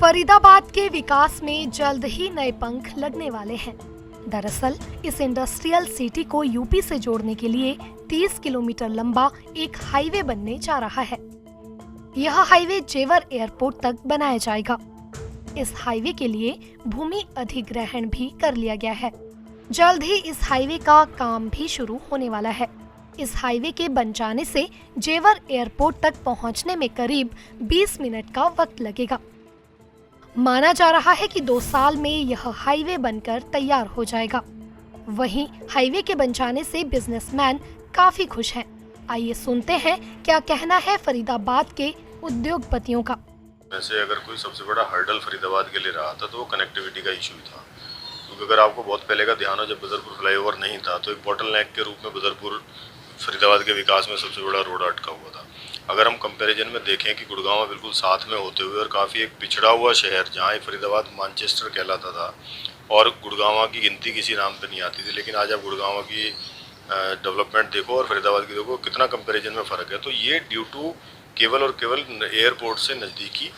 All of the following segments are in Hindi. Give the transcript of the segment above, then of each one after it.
फरीदाबाद के विकास में जल्द ही नए पंख लगने वाले हैं। दरअसल इस इंडस्ट्रियल सिटी को यूपी से जोड़ने के लिए 30 किलोमीटर लंबा एक हाईवे बनने जा रहा है। यह हाईवे जेवर एयरपोर्ट तक बनाया जाएगा। इस हाईवे के लिए भूमि अधिग्रहण भी कर लिया गया है। जल्द ही इस हाईवे का काम भी शुरू होने वाला है। इस हाईवे के बन जाने से जेवर एयरपोर्ट तक पहुंचने में करीब 20 मिनट का वक्त लगेगा। माना जा रहा है कि 2 साल में यह हाईवे बनकर तैयार हो जाएगा। वहीं हाईवे के बन जाने से बिजनेसमैन काफी खुश हैं। आइए सुनते हैं क्या कहना है फरीदाबाद के उद्योगपतियों का। वैसे अगर कोई सबसे बड़ा हर्डल फरीदाबाद के लिए रहा था तो वो कनेक्टिविटी का इशू था, क्योंकि अगर आपको बहुत पहले का ध्यान हो, जब बदरपुर फ्लाईओवर नहीं था तो एक बॉटलनेक के रूप में बदरपुर फरीदाबाद के विकास में सबसे बड़ा रोड अटका हुआ था। अगर हम कंपैरिजन में देखें कि गुड़गांव बिल्कुल साथ में होते हुए और काफ़ी एक पिछड़ा हुआ शहर, जहाँ फरीदाबाद मैनचेस्टर कहलाता था और गुड़गांव की गिनती किसी नाम पे नहीं आती थी, लेकिन आज आप गुड़गांव की डेवलपमेंट देखो और फरीदाबाद की देखो, कितना कंपैरिजन में फ़र्क है। तो ये ड्यू टू केवल और केवल एयरपोर्ट से नज़दीकी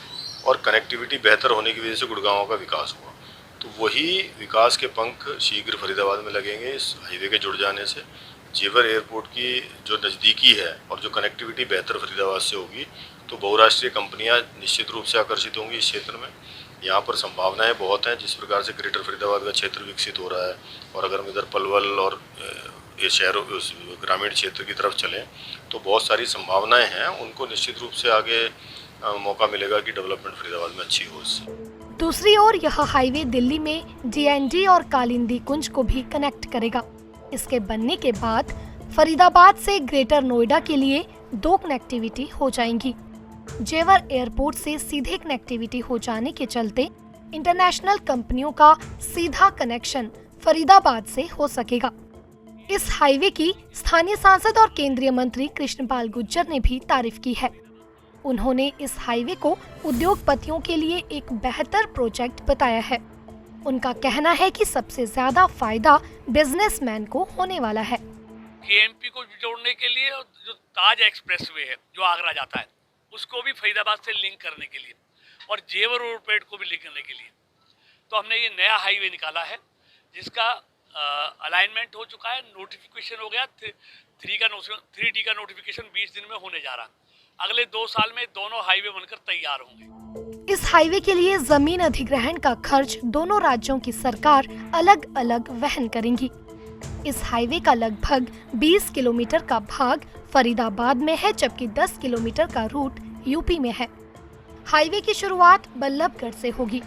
और कनेक्टिविटी बेहतर होने की वजह से गुड़गांव का विकास हुआ। तो वही विकास के पंख शीघ्र फरीदाबाद में लगेंगे इस हाईवे के जुड़ जाने से। जेवर एयरपोर्ट की जो नज़दीकी है और जो कनेक्टिविटी बेहतर फरीदाबाद से होगी तो बहुराष्ट्रीय कंपनियां निश्चित रूप से आकर्षित होंगी इस क्षेत्र में। यहाँ पर संभावनाएं बहुत हैं। जिस प्रकार से ग्रेटर फरीदाबाद का क्षेत्र विकसित हो रहा है और अगर हम इधर पलवल और ये शहरों ग्रामीण क्षेत्र की तरफ चलें तो बहुत सारी संभावनाएं हैं। उनको निश्चित रूप से आगे मौका मिलेगा कि डेवलपमेंट फरीदाबाद में अच्छी हो इससे। दूसरी ओर यह हाईवे दिल्ली में DND और कालिंदी कुंज को भी कनेक्ट करेगा। इसके बनने के बाद फरीदाबाद से ग्रेटर नोएडा के लिए 2 कनेक्टिविटी हो जाएंगी। जेवर एयरपोर्ट से सीधे कनेक्टिविटी हो जाने के चलते इंटरनेशनल कंपनियों का सीधा कनेक्शन फरीदाबाद से हो सकेगा। इस हाईवे की स्थानीय सांसद और केंद्रीय मंत्री कृष्णपाल गुर्जर ने भी तारीफ की है। उन्होंने इस हाईवे को उद्योगपतियों के लिए एक बेहतर प्रोजेक्ट बताया है। उनका कहना है कि सबसे ज्यादा फायदा बिजनेसमैन को होने वाला है। KMP को जोड़ने के लिए जो ताज एक्सप्रेसवे है जो आगरा जाता है उसको भी फरीदाबाद से लिंक करने के लिए और जेवर एयरपोर्ट को भी लिंक करने के लिए तो हमने ये नया हाईवे निकाला है जिसका अलाइनमेंट हो चुका है। नोटिफिकेशन हो गया 3D का नोटिफिकेशन 20 दिन में होने जा रहा। अगले 2 साल में दोनों हाईवे बनकर तैयार होंगे। इस हाईवे के लिए जमीन अधिग्रहण का खर्च दोनों राज्यों की सरकार अलग अलग वहन करेंगी। इस हाईवे का लगभग 20 किलोमीटर का भाग फरीदाबाद में है, जबकि 10 किलोमीटर का रूट यूपी में है। हाईवे की शुरुआत बल्लभगढ़ से होगी।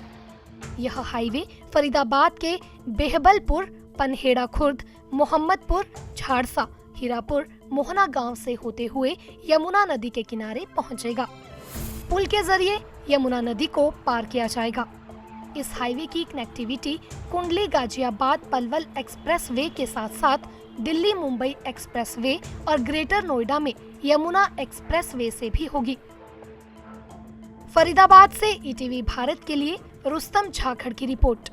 यह हाईवे फरीदाबाद के बेहबलपुर, पनहेड़ा खुर्द, मोहम्मदपुर, झाड़सा, हीरापुर, मोहना गांव से होते हुए यमुना नदी के किनारे पहुंचेगा। पुल के जरिए यमुना नदी को पार किया जाएगा। इस हाईवे की कनेक्टिविटी कुंडली गाजियाबाद पलवल एक्सप्रेसवे के साथ साथ दिल्ली मुंबई एक्सप्रेसवे और ग्रेटर नोएडा में यमुना एक्सप्रेसवे से भी होगी। फरीदाबाद से ETV भारत के लिए रुस्तम झाखड़ की रिपोर्ट।